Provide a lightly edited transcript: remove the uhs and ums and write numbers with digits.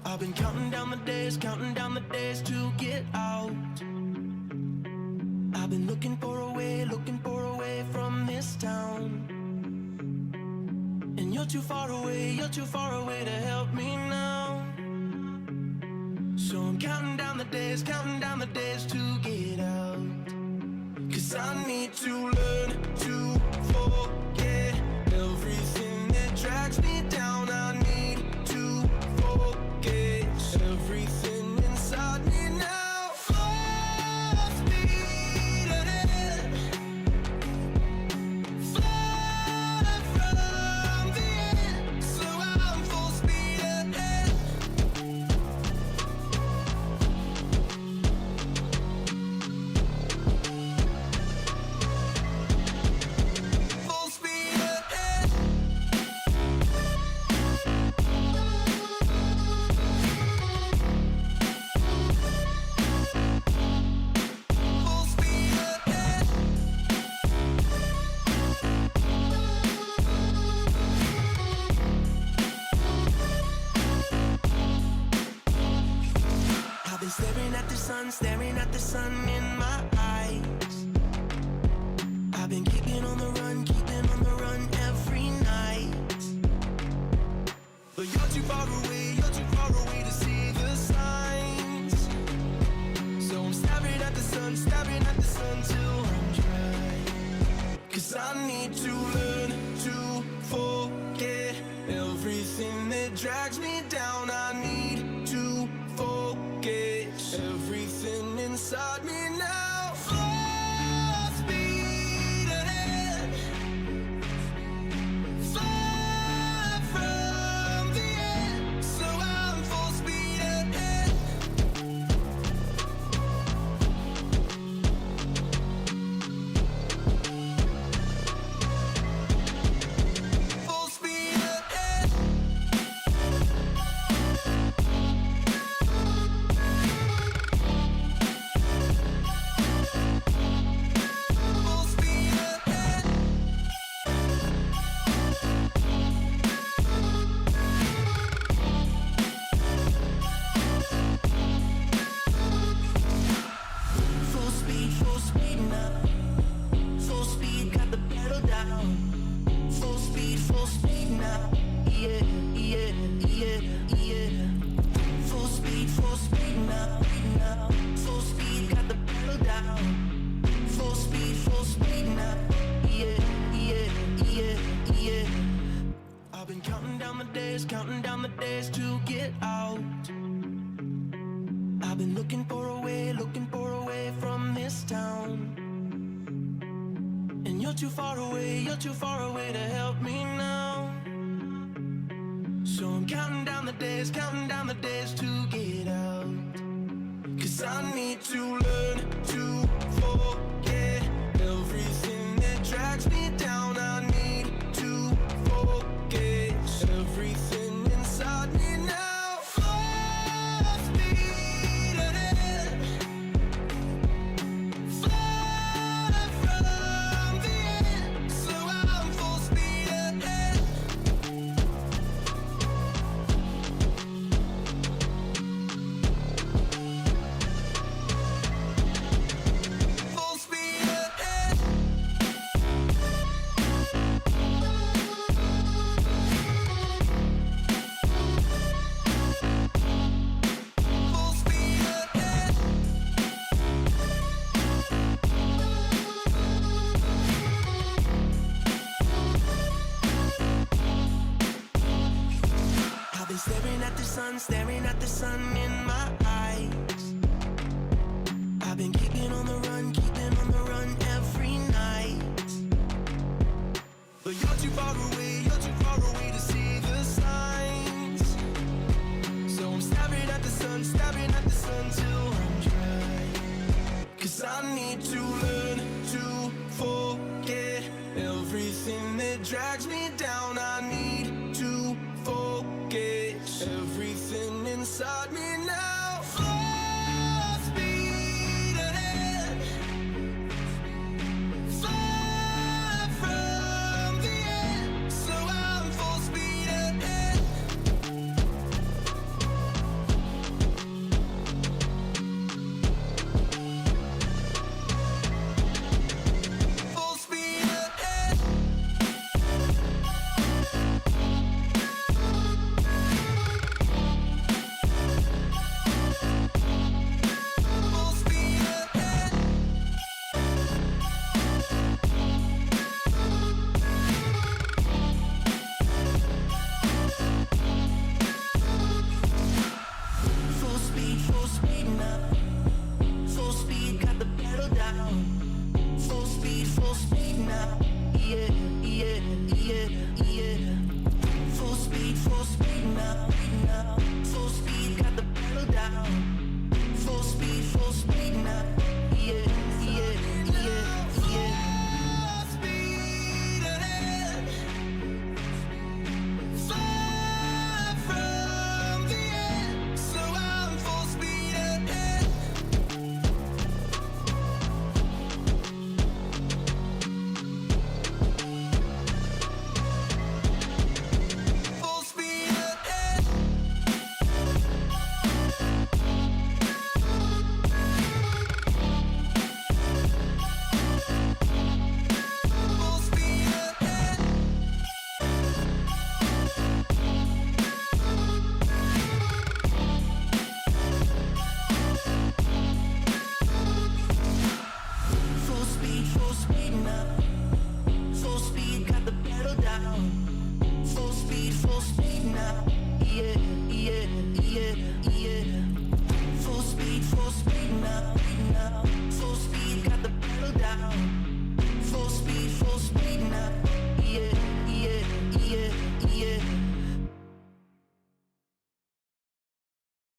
I've been counting down the days to get out. I've been looking for a way from this town. And you're too far away to help me now. So I'm counting down the days to get out. 'Cause I need to learn to forget everything that drags me down. I need to forget everything inside me now. Full speed ahead, far from the end. So I'm full speed ahead. Full speed ahead. Full speed ahead. I've been staring at the sun in my eyes. I've been keeping on the run every night. But you're too far away to see the signs. So I'm staring at the sun till I'm dry. 'Cause I need to learn to forget everything that drags me down. I need to forget everything inside me now. Full speed ahead, far from the end. So I'm full speed ahead. Full speed ahead. Full speed ahead. Full speed now. Full speed, got the pedal down. Full speed now. Yeah, yeah, yeah, yeah. Full speed now. Full speed, got the pedal down. Full speed now. Yeah, yeah, yeah, yeah. I've been counting down the days to get out. I've been looking for a way from this town. And you're too far away to help me now. So I'm counting down the days to get out. 'Cause I need to learn to forget everything that drags me down. I need to forget everything inside me now. Full speed ahead, far from the end. So I'm full speed ahead. Full speed ahead. Full speed ahead. I've been staring at the sun in my eyes. I've been keeping on the run every night. But you're too far away to see the signs. So I'm staring at the sun till I'm dry. 'Cause I need to learn to forget everything that drags me down. I need to forget everything inside me now.